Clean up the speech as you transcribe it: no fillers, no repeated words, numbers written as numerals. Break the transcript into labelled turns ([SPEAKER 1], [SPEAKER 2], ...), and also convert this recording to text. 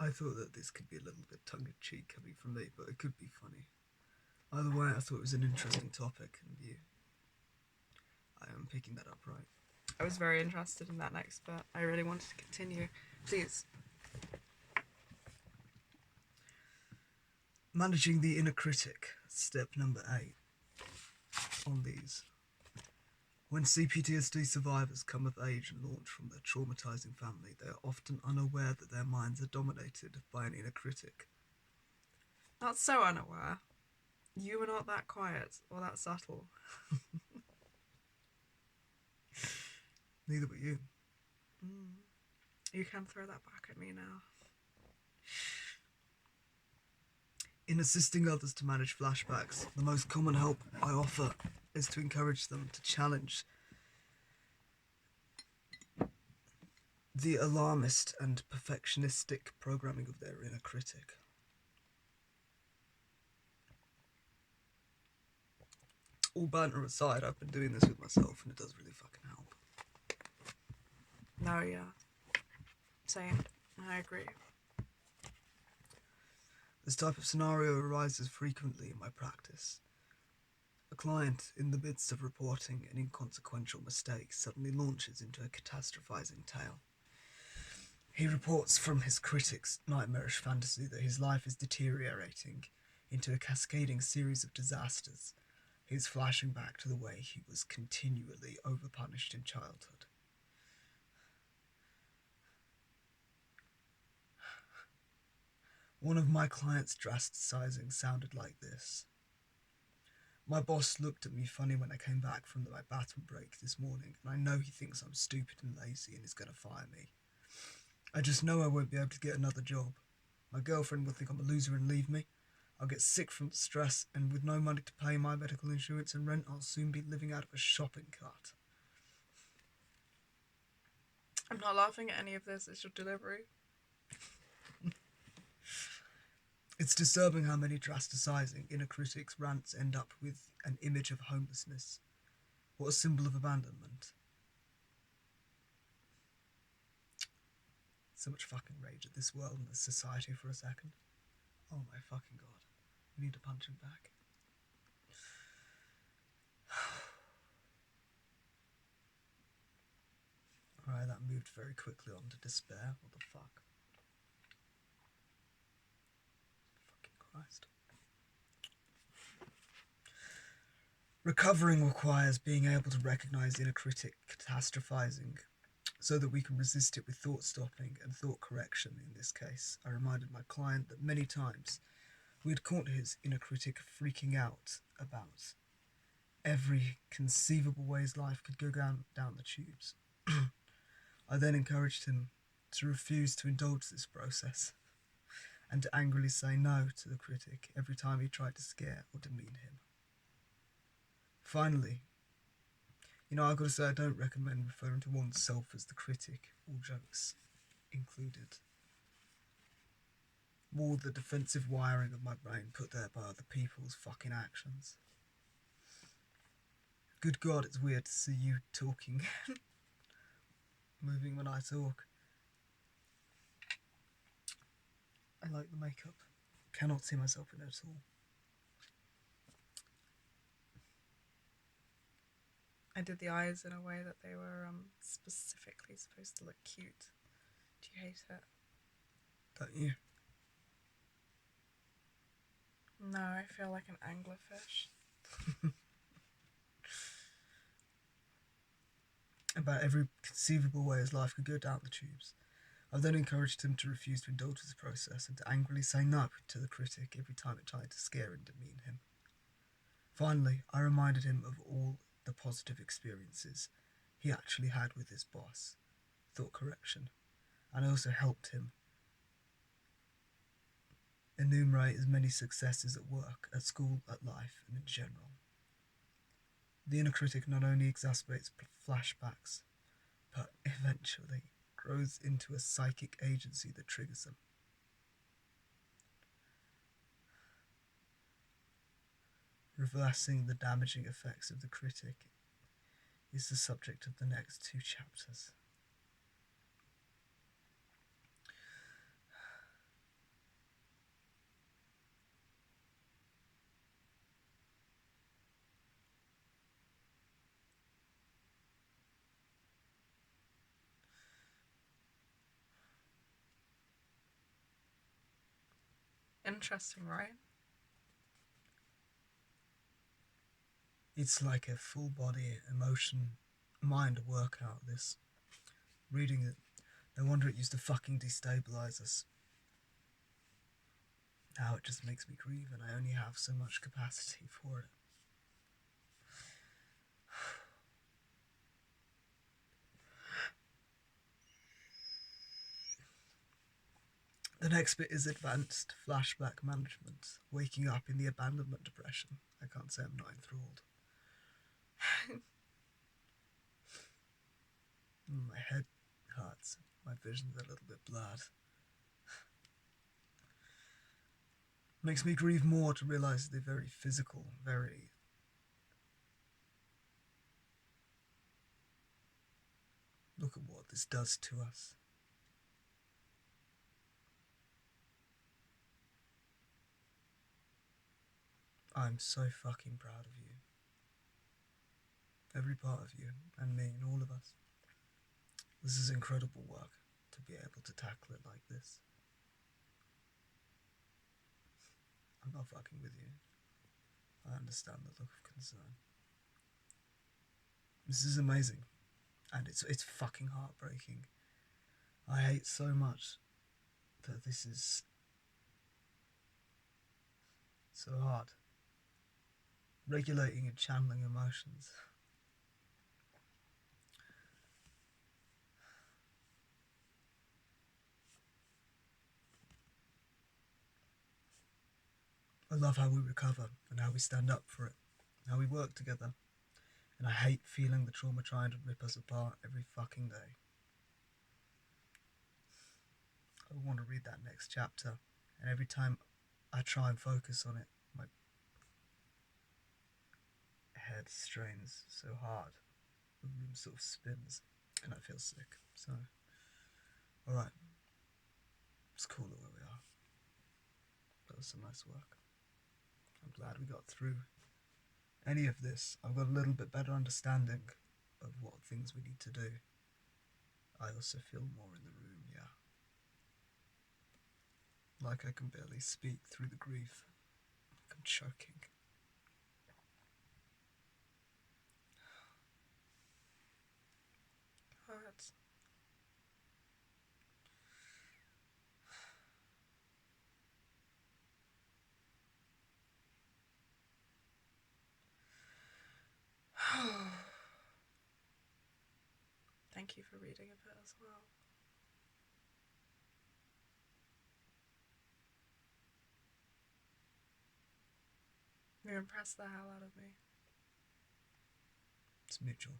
[SPEAKER 1] I thought that this could be a little bit tongue-in-cheek coming from me, but it could be funny. Either way, I thought it was an interesting topic, and I am picking that up right.
[SPEAKER 2] I was very interested in that next bit. I really wanted to continue. Please.
[SPEAKER 1] Managing the inner critic, step number 8 on these. When CPTSD survivors come of age and launch from their traumatizing family, they are often unaware that their minds are dominated by an inner critic.
[SPEAKER 2] Not so unaware. You were not that quiet or that subtle.
[SPEAKER 1] Neither were you.
[SPEAKER 2] You can throw that back at me now.
[SPEAKER 1] In assisting others to manage flashbacks, the most common help I offer is to encourage them to challenge the alarmist and perfectionistic programming of their inner critic. All banter aside, I've been doing this with myself and it does really fucking help.
[SPEAKER 2] No, yeah. Same. I agree.
[SPEAKER 1] This type of scenario arises frequently in my practice. A client, in the midst of reporting an inconsequential mistake, suddenly launches into a catastrophizing tale. He reports from his critic's nightmarish fantasy that his life is deteriorating into a cascading series of disasters. He is flashing back to the way he was continually overpunished in childhood. One of my clients' drasticizing sounded like this. My boss looked at me funny when I came back from my bathroom break this morning, and I know he thinks I'm stupid and lazy and is going to fire me. I just know I won't be able to get another job. My girlfriend will think I'm a loser and leave me. I'll get sick from the stress, and with no money to pay my medical insurance and rent, I'll soon be living out of a shopping cart.
[SPEAKER 2] I'm not laughing at any of this, it's your delivery.
[SPEAKER 1] It's disturbing how many drasticizing inner critics' rants end up with an image of homelessness. What a symbol of abandonment. So much fucking rage at this world and this society for a second. Oh my fucking god. We need to punch him back. Alright, that moved very quickly on to despair. What the fuck? Christ. Recovering requires being able to recognize inner critic catastrophizing so that we can resist it with thought stopping and thought correction. In this case, I reminded my client that many times we had caught his inner critic freaking out about every conceivable way his life could go down the tubes. I then encouraged him to refuse to indulge this process and to angrily say no to the critic every time he tried to scare or demean him. Finally, I've got to say I don't recommend referring to oneself as the critic, all jokes included. More the defensive wiring of my brain put there by other people's fucking actions. Good God, it's weird to see you talking, moving when I talk. I like the makeup. Cannot see myself in it at all.
[SPEAKER 2] I did the eyes in a way that they were specifically supposed to look cute. Do you hate it?
[SPEAKER 1] Don't you?
[SPEAKER 2] No, I feel like an anglerfish.
[SPEAKER 1] About every conceivable way his life could go down the tubes. I then encouraged him to refuse to indulge this process and to angrily say no to the critic every time it tried to scare and demean him. Finally, I reminded him of all the positive experiences he actually had with his boss, thought correction, and I also helped him enumerate as many successes at work, at school, at life, and in general. The inner critic not only exacerbates flashbacks, but eventually grows into a psychic agency that triggers them. Reversing the damaging effects of the critic is the subject of the next 2 chapters.
[SPEAKER 2] Interesting, right?
[SPEAKER 1] It's like a full body emotion mind workout, this. Reading it, no wonder it used to fucking destabilize us. Now it just makes me grieve and I only have so much capacity for it. The next bit is advanced flashback management, waking up in the abandonment depression. I can't say I'm not enthralled. My head hurts, my vision's a little bit blurred. Makes me grieve more to realise they're very physical, very... Look at what this does to us. I'm so fucking proud of you. Every part of you, and me, and all of us. This is incredible work, to be able to tackle it like this. I'm not fucking with you. I understand the look of concern. This is amazing, and it's fucking heartbreaking. I hate so much that this is so hard. Regulating and channeling emotions. I love how we recover and how we stand up for it, how we work together. And I hate feeling the trauma trying to rip us apart every fucking day. I want to read that next chapter, and every time I try and focus on it, my head strains so hard. The room sort of spins, and I feel sick. So, alright, let's call it where we are. That was some nice work. I'm glad we got through any of this. I've got a little bit better understanding of what things we need to do. I also feel more in the room, yeah. Like I can barely speak through the grief. Like I'm choking.
[SPEAKER 2] Hurts. Thank you for reading a bit as well. You impressed the hell out of me.
[SPEAKER 1] It's mutual.